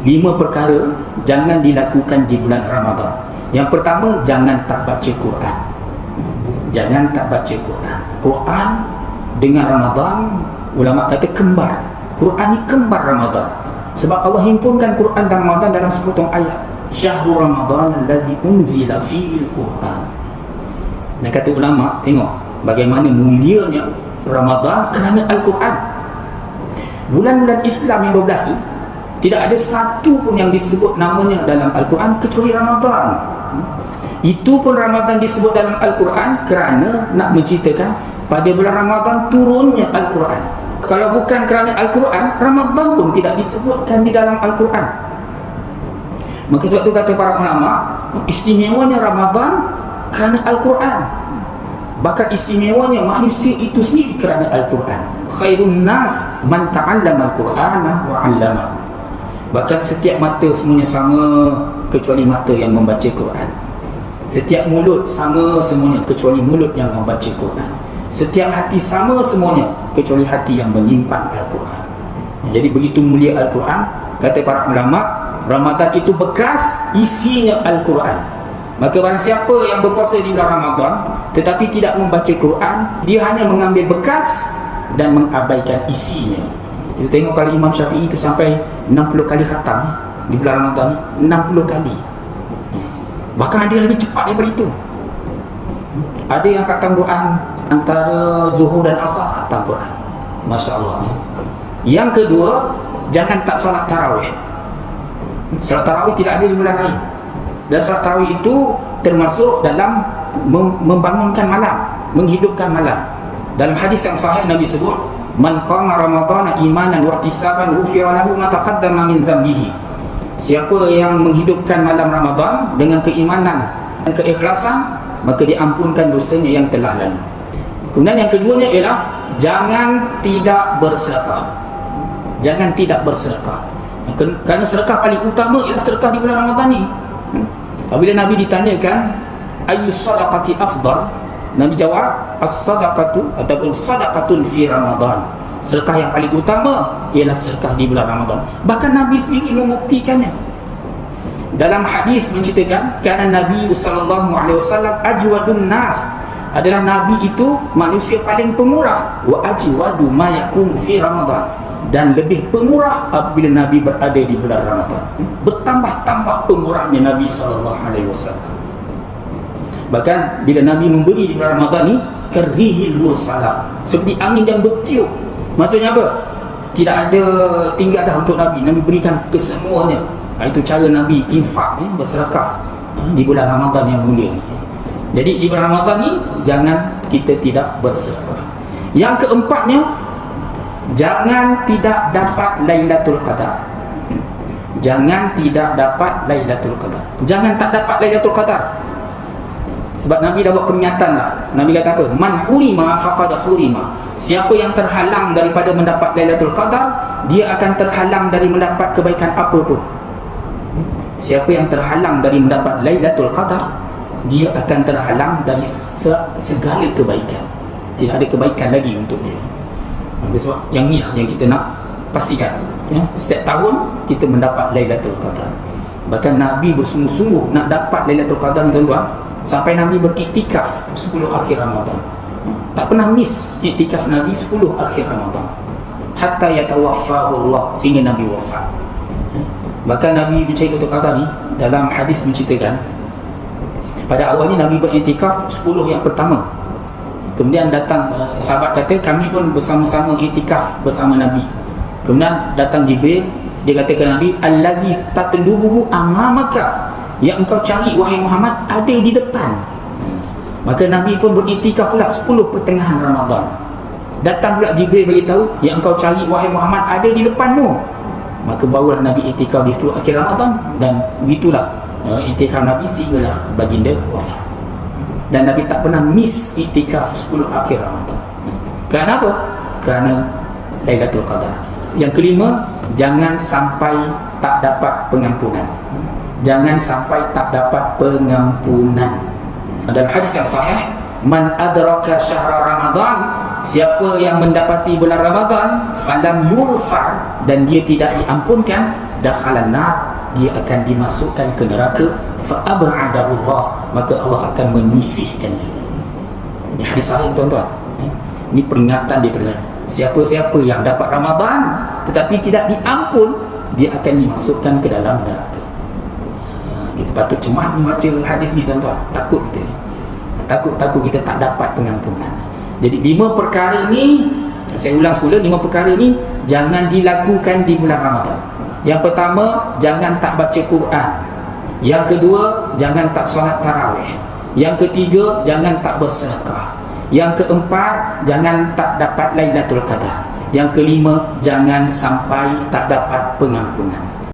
5 perkara jangan dilakukan di bulan Ramadan. Yang pertama, jangan tak baca Quran. Jangan tak baca Quran. Quran dengan Ramadan, ulama kata kembar. Quran ni kembar Ramadan. Sebab Allah himpunkan Quran dan Ramadan dalam sepotong ayat. Syahrul Ramadan allazi unzila fihi al-Quran. Dan kata ulama, tengok bagaimana mulianya Ramadan kerana Al-Quran. Bulan-bulan Islam yang 12 tu tidak ada satu pun yang disebut namanya dalam Al-Quran kecuali Ramadan. Itu pun Ramadan disebut dalam Al-Quran kerana nak menceritakan pada bulan Ramadan turunnya Al-Quran. Kalau bukan kerana Al-Quran, Ramadan pun tidak disebutkan di dalam Al-Quran. Maka sebab itu kata para ulama, istimewanya Ramadan kerana Al-Quran. Bahkan istimewanya manusia itu sendiri kerana Al-Quran. Khairun nas man ta'allama Al-Qur'ana wa 'allama. Bahkan setiap mata semuanya sama kecuali mata yang membaca Quran. Setiap mulut sama semuanya kecuali mulut yang membaca Quran. Setiap hati sama semuanya kecuali hati yang menyimpan Al-Quran. Jadi begitu mulia Al-Quran. Kata para ulama, Ramadan itu bekas isinya Al-Quran. Maka barang siapa yang berpuasa di bulan Ramadan tetapi tidak membaca Quran, dia hanya mengambil bekas dan mengabaikan isinya. Kita tengok kalau Imam Syafi'i itu sampai 60 kali khatam di bulan Ramadan, 60 kali. Bahkan ada yang lebih cepat daripada itu. Ada yang khatam Quran antara Zuhur dan Asar khatam Quran. Masya Allah. Yang kedua, jangan tak solat tarawih. Solat tarawih tidak ada di bulan lain. Dan solat tarawih itu termasuk dalam membangunkan malam, menghidupkan malam. Dalam hadis yang sahih Nabi sebut, man qama ramadhana imanan wa ihtisaban ghufira lahu ma taqaddama min dhanbihi. Siapa yang menghidupkan malam Ramadan dengan keimanan dan keikhlasan, maka diampunkan dosanya yang telah lalu. Kemudian yang keduanya ialah jangan tidak bersedekah. Jangan tidak bersedekah. Kerana sedekah paling utama ialah sedekah di bulan Ramadan ni. Apabila Nabi ditanyakan ayyus sadaqati afdal, Nabi jawab as-sadaqatu ataupun sadaqatun fi Ramadan. Sedekah yang paling utama ialah sedekah di bulan Ramadan. Bahkan Nabi sendiri membuktikannya. Dalam hadis menceritakan kerana Nabi sallallahu alaihi wasallam ajwadun nas, adalah Nabi itu manusia paling pemurah, wa ajwadu ma yakunu fi Ramadan, dan lebih pemurah apabila Nabi berada di bulan Ramadan. Bertambah-tambah pemurahnya Nabi sallallahu alaihi wasallam. Bahkan bila Nabi memberi di bulan Ramadan ni karihil mursalah, seperti angin yang bertiup. Maksudnya apa? Tidak ada tinggal dah untuk Nabi. Nabi berikan kesemuanya. Itu cara Nabi infak, bersedekah di bulan Ramadan yang mulia ni. Jadi di bulan Ramadan ni jangan kita tidak bersedekah. Yang keempatnya, jangan tidak dapat Lailatul Qadar. Jangan tidak dapat Lailatul Qadar. Jangan tak dapat Lailatul Qadar. Sebab Nabi dah buat pernyataan lah. Nabi kata apa? Man hurima faqad hurima. Siapa yang terhalang daripada mendapat Lailatul Qadar, dia akan terhalang dari mendapat kebaikan apa pun. Siapa yang terhalang dari mendapat Lailatul Qadar, dia akan terhalang dari segala kebaikan. Tidak ada kebaikan lagi untuk dia. Sebab yang ni lah yang kita nak pastikan, ya? Setiap tahun kita mendapat Lailatul Qadar. Bahkan Nabi bersungguh-sungguh nak dapat Lailatul Qadar ni, tuan-tuan, sampai Nabi beriktikaf 10 akhir Ramadan. Tak pernah miss iktikaf Nabi 10 akhir Ramadan. Hatta yatawaffahu Allah, sehingga Nabi wafat. Bahkan Nabi bercerita kata ni dalam hadis menceritakan pada awalnya Nabi beriktikaf 10 yang pertama. Kemudian datang sahabat kata kami pun bersama-sama iktikaf bersama Nabi. Kemudian datang Jibril, dia kata ke Nabi, allazi tatlubuhu amamaka, yang engkau cari wahai Muhammad ada di depan. Maka Nabi pun beriktikaf pula 10 pertengahan Ramadan. Datang pula Jibril beritahu, yang engkau cari wahai Muhammad ada di depanmu. Maka barulah Nabi iktikaf di 10 akhir Ramadan, dan begitulah iktikaf Nabi sehinggalah baginda wafat. Dan Nabi tak pernah miss iktikaf 10 akhir Ramadan. Kerana apa? Kerana Lailatul Qadar. Yang kelima, jangan sampai tak dapat pengampunan. Jangan sampai tak dapat pengampunan. Dalam hadis yang sahih, man adraka syahra Ramadan siapa yang mendapati bulan Ramadan falam yurfa, dan dia tidak diampunkan, dakhalan nar, dia akan dimasukkan ke neraka, fa ab'adahu Allah, maka Allah akan menyisihkannya. Ini hadis sahih tuan-tuan. Ini peringatan daripada siapa-siapa yang dapat Ramadan tetapi tidak diampun, dia akan dimasukkan ke dalam neraka. Kita patut cemas membaca hadis ni tuan-tuan. Takut kita tak dapat pengampunan. Jadi 5 perkara ni, saya ulang semula, 5 perkara ni jangan dilakukan di bulan Ramadan. Yang pertama, jangan tak baca Quran. Yang kedua, jangan tak solat tarawih. Yang ketiga, jangan tak bersedekah. Yang keempat, jangan tak dapat Lailatul Qadar. Yang kelima, jangan sampai tak dapat pengampunan.